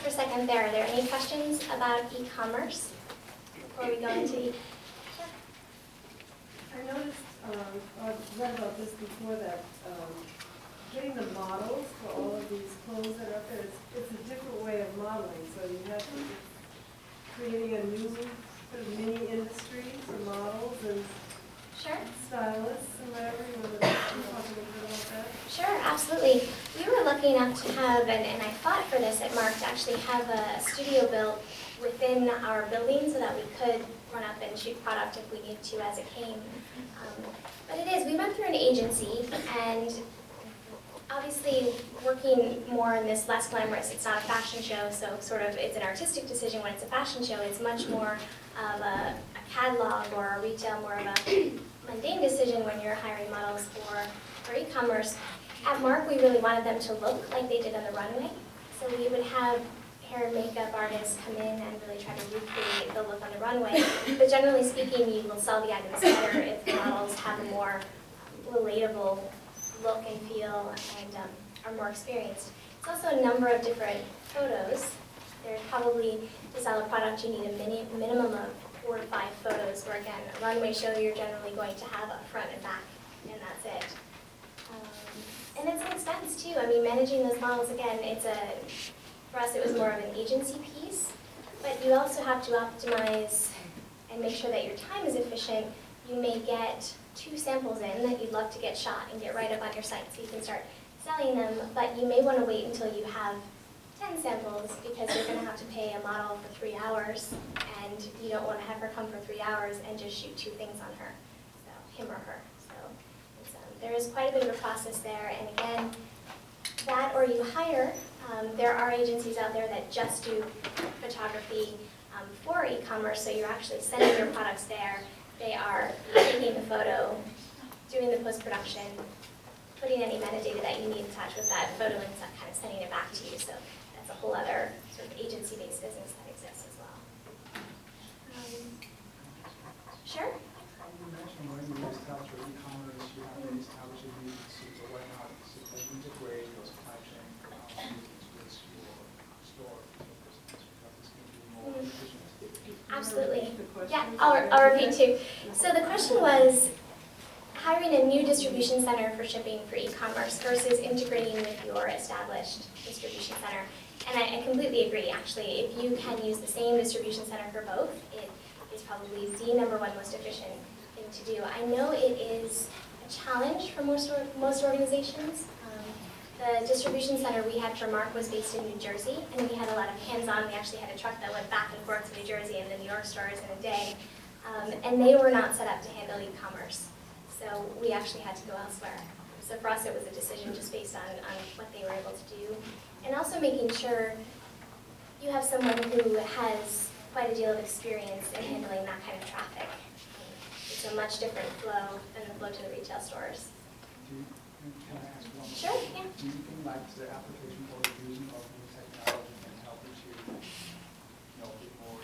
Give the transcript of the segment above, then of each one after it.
for a second there. Are there any questions about e-commerce before we go into? I noticed, I've read about this before, that getting the models for all of these clothes that are up there, it's a different way of modeling. So you have to creating a new sort of mini industry for models and Sure. stylists and whatever. You want to talk a little bit about that? Sure, absolutely. We were lucky enough to have, and I fought for this at Mark, to actually have a studio built within our building so that we could run up and shoot product if we needed to as it came. But it is, we went through an agency, and obviously working more in this less glamorous, it's not a fashion show, so sort of it's an artistic decision. When it's a fashion show, it's much more of a catalog or a retail, more of a mundane decision when you're hiring models for e-commerce. At Mark, we really wanted them to look like they did on the runway. So we would have hair and makeup artists come in and really try to recreate the look on the runway. But generally speaking, you will sell the items better if the models have a more relatable look and feel and are more experienced. It's also a number of different photos. There's probably, to sell a product, you need a minimum of 4 to 5 photos, where again, a runway show you're generally going to have a front and back, and that's it. And it's an expense too. I mean, managing those models, again, for us it was more of an agency piece, but you also have to optimize and make sure that your time is efficient. You may get 2 samples in that you'd love to get shot and get right up on your site so you can start selling them, but you may want to wait until you have 10 samples because you're going to have to pay a model for 3 hours, and you don't want to have her come for 3 hours and just shoot 2 things on her, so him or her. So there is quite a bit of a process there, and again, that or you hire. There are agencies out there that just do photography for e-commerce, so you're actually sending your products there. They are taking the photo, doing the post-production, putting any metadata that you need attached with that photo, and kind of sending it back to you. So that's a whole other sort of agency-based business that exists as well. Sure? You mentioned when you establish your e-commerce, you have to establish a agency, but why not integrate your supply chain with your store business, because it's going to be more efficient? Absolutely. Yeah, I'll repeat too. So the question was hiring a new distribution center for shipping for e-commerce versus integrating with your established distribution center. And I completely agree, actually. If you can use the same distribution center for both, it is probably the #1 most efficient thing to do. I know it is a challenge for most organizations. The distribution center we had for Mark was based in New Jersey, and we had a lot of hands-on. We actually had a truck that went back and forth to New Jersey and the New York stores in a day, and they were not set up to handle e-commerce. So we actually had to go elsewhere. So for us, it was a decision just based on what they were able to do, and also making sure you have someone who has quite a deal of experience in handling that kind of traffic. It's a much different flow than the flow to the retail stores. Can I ask one more? Sure, yeah. Do you think like the application or the using of new technology can help you to, be more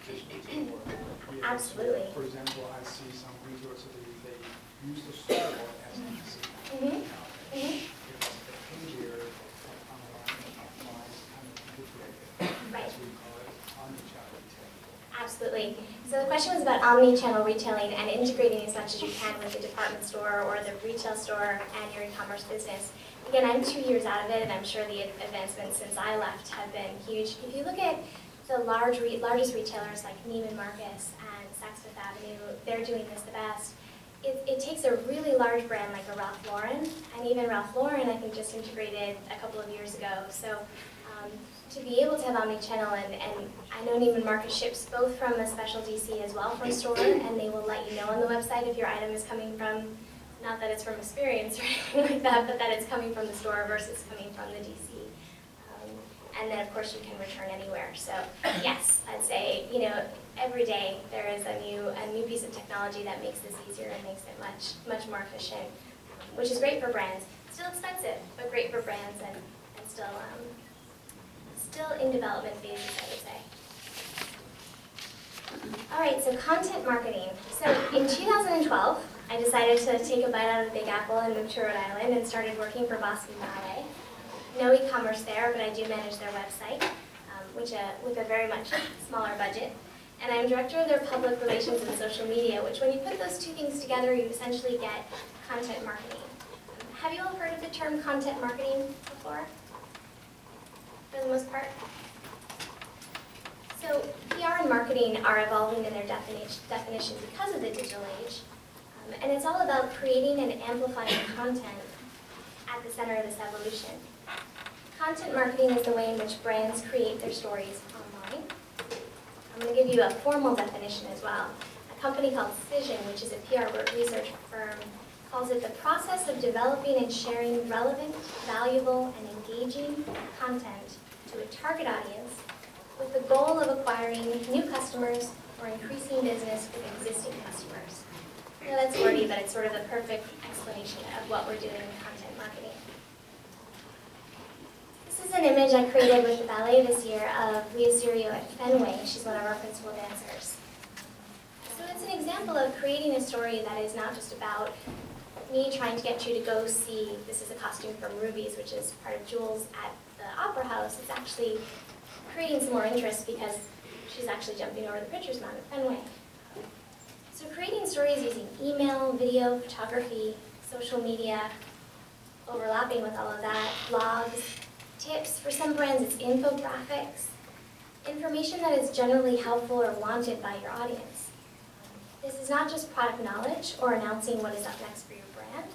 efficient or creative? Absolutely. For example, I see some resources they use the store as an easy. It's easier online, kind of integrated. Right. As we call it, omnichannel retail. Absolutely. So the question was about omni-channel retailing and integrating as much as you can with the department store or the retail store and your e-commerce business. Again, I'm 2 years out of it, and I'm sure the advancements since I left have been huge. If you look at the largest retailers like Neiman Marcus and Saks Fifth Avenue, they're doing this the best. It takes a really large brand like a Ralph Lauren, and even Ralph Lauren I think just integrated a couple of years ago. So to be able to have omni-channel, and I know Neiman Marcus ships both from a special DC as well from store, and they will let you know on the website if your item is coming from, not that it's from Experience or anything like that, but that it's coming from the store versus coming from the DC. And then of course you can return anywhere. So yes, I'd say, every day there is a new piece of technology that makes this easier and makes it much more efficient, which is great for brands. Still expensive, but great for brands and still in development phases, I would say. All right, so content marketing. So in 2012, I decided to take a bite out of the Big Apple and move to Rhode Island and started working for Boston Ballet. No e-commerce there, but I do manage their website. with a very much smaller budget. And I'm director of their public relations and social media, which when you put those two things together, you essentially get content marketing. Have you all heard of the term content marketing before? For the most part? So PR and marketing are evolving in their definition because of the digital age. And it's all about creating and amplifying content at the center of this evolution. Content marketing is the way in which brands create their stories online. I'm going to give you a formal definition as well. A company called Cision, which is a PR research firm, calls it the process of developing and sharing relevant, valuable, and engaging content to a target audience with the goal of acquiring new customers or increasing business with existing customers. I know that's wordy, but it's sort of the perfect explanation of what we're doing in content marketing. This is an image I created with the ballet this year of Leah Serio at Fenway. She's one of our principal dancers. So it's an example of creating a story that is not just about me trying to get you to go see, this is a costume from Ruby's, which is part of Jules at the Opera House. It's actually creating some more interest because she's actually jumping over the pitcher's mound at Fenway. So creating stories using email, video, photography, social media, overlapping with all of that, blogs, tips. For some brands, it's infographics, information that is generally helpful or wanted by your audience. This is not just product knowledge or announcing what is up next for your brand.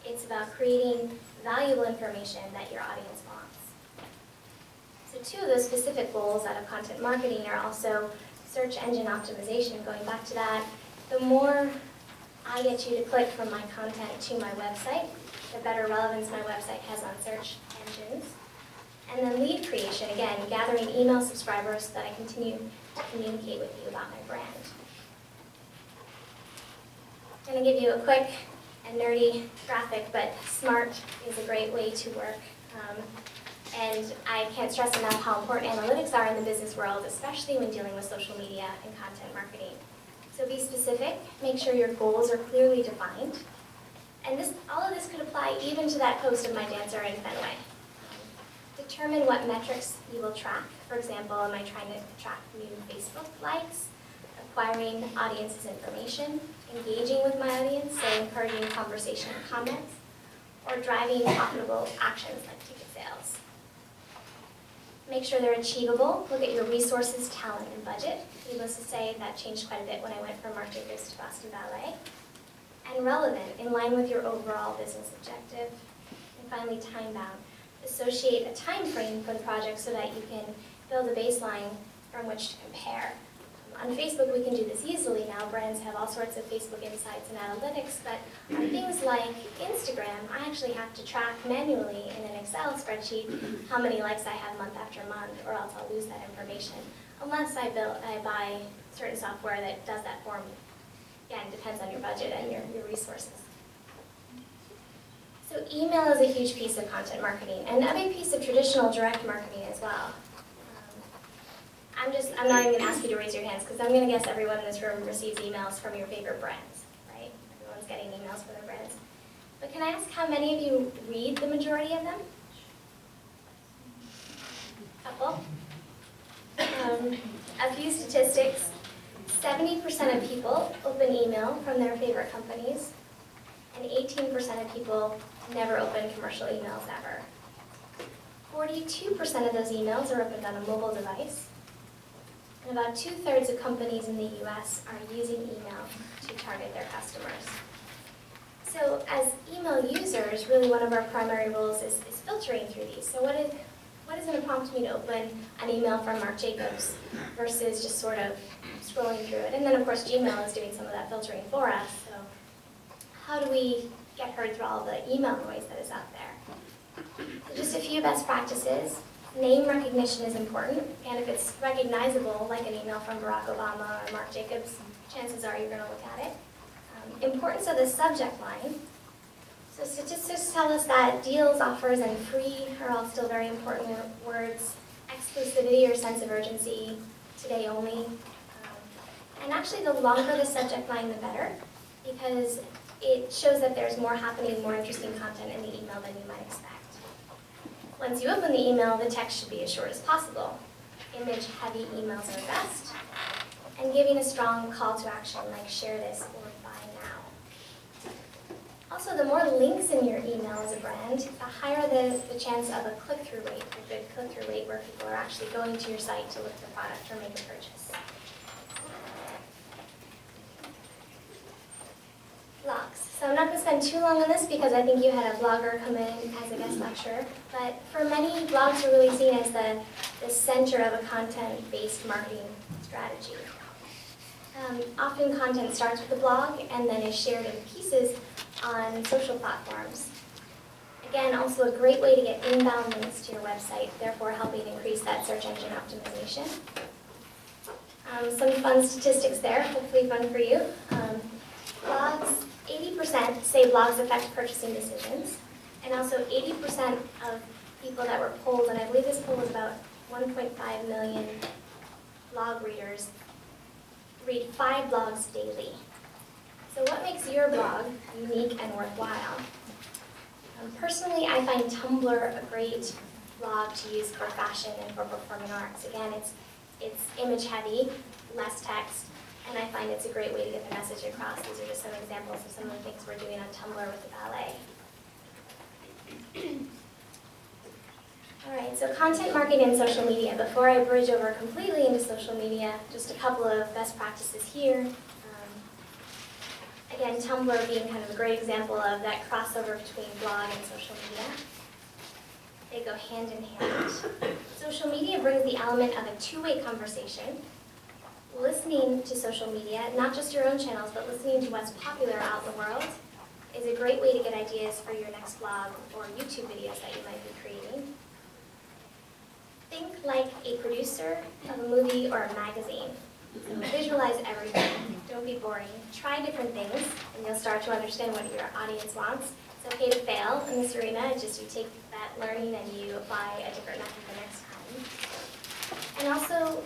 It's about creating valuable information that your audience wants. So two of those specific goals out of content marketing are also search engine optimization. Going back to that, the more I get you to click from my content to my website, the better relevance my website has on search engines. And then lead creation, again, gathering email subscribers so that I continue to communicate with you about my brand. I'm going to give you a quick and nerdy graphic, but SMART is a great way to work. And I can't stress enough how important analytics are in the business world, especially when dealing with social media and content marketing. So be specific, make sure your goals are clearly defined. And all of this could apply even to that post of my dancer in Fenway. Determine what metrics you will track. For example, am I trying to track new Facebook likes, acquiring audience's information, engaging with my audience, so encouraging conversation and comments, or driving profitable actions like ticket sales. Make sure they're achievable. Look at your resources, talent, and budget. Needless to say, that changed quite a bit when I went from Marc Jacobs to Boston Ballet. And relevant, in line with your overall business objective. And finally, time-bound. Associate a time frame for the project so that you can build a baseline from which to compare. On Facebook, we can do this easily now. Brands have all sorts of Facebook insights and analytics, but on things like Instagram, I actually have to track manually in an Excel spreadsheet how many likes I have month after month, or else I'll lose that information, unless I buy certain software that does that for me. Again, it depends on your budget and your resources. So email is a huge piece of content marketing, and a big piece of traditional direct marketing as well. I'm not even going to ask you to raise your hands, because I'm going to guess everyone in this room receives emails from your favorite brands, right? Everyone's getting emails from their brands. But can I ask how many of you read the majority of them? Couple? A few statistics. 70% of people open email from their favorite companies, and 18% of people never open commercial emails ever. 42% of those emails are opened on a mobile device, and about 2/3 of companies in the US are using email to target their customers. So as email users, really one of our primary roles is filtering through these. So what is going to prompt me to open an email from Marc Jacobs versus just sort of scrolling through it? And then of course Gmail is doing some of that filtering for us. So how do we get heard through all the email noise that is out there? So just a few best practices. Name recognition is important, and if it's recognizable, like an email from Barack Obama or Marc Jacobs, chances are you're going to look at it. Importance of the subject line. So statistics tell us that deals, offers, and free are all still very important words. Exclusivity or sense of urgency, today only. And actually, the longer the subject line, the better, because it shows that there's more happening, more interesting content in the email than you might expect. Once you open the email, the text should be as short as possible. image-heavy emails are best, and giving a strong call to action like share this or buy now. Also, the more links in your email as a brand, the higher the chance of a click-through rate, a good click-through rate where people are actually going to your site to look at the product or make a purchase. Blogs. So I'm not going to spend too long on this because I think you had a blogger come in as a guest lecturer, but for many, blogs are really seen as the center of a content-based marketing strategy. Often content starts with a blog and then is shared in pieces on social platforms. Again, also a great way to get inbound links to your website, therefore helping increase that search engine optimization. Some fun statistics there, hopefully fun for you. Blogs, 80% say blogs affect purchasing decisions, and also 80% of people that were polled, and I believe this poll was about 1.5 million blog readers, read 5 blogs daily. So what makes your blog unique and worthwhile? Personally, I find Tumblr a great blog to use for fashion and for performing arts. Again, it's image heavy, less text, and I find it's a great way to get the message across. These are just some examples of some of the things we're doing on Tumblr with the ballet. All right, so content marketing and social media. Before I bridge over completely into social media, just a couple of best practices here. Again, Tumblr being kind of a great example of that crossover between blog and social media. They go hand in hand. Social media brings the element of a two-way conversation. Listening to social media, not just your own channels, but listening to what's popular out in the world, is a great way to get ideas for your next blog or YouTube videos that you might be creating. Think like a producer of a movie or a magazine. So visualize everything. Don't be boring. Try different things, and you'll start to understand what your audience wants. It's okay to fail in this arena. It's just you take that learning and you apply a different method the next time. And also,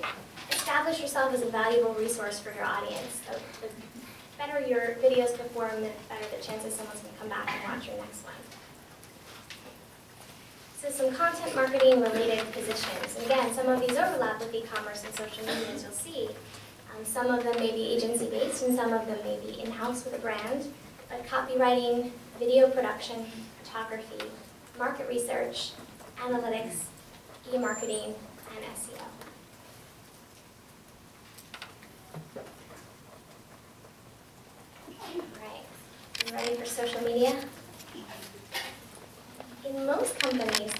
establish yourself as a valuable resource for your audience. So the better your videos perform, the better the chances someone's going to come back and watch your next one. So some content marketing related positions. And again, some of these overlap with e-commerce and social media, as you'll see. Some of them may be agency-based and some of them may be in-house with a brand. But copywriting, video production, photography, market research, analytics, e-marketing, and SEO. All right, you ready for social media? In most companies,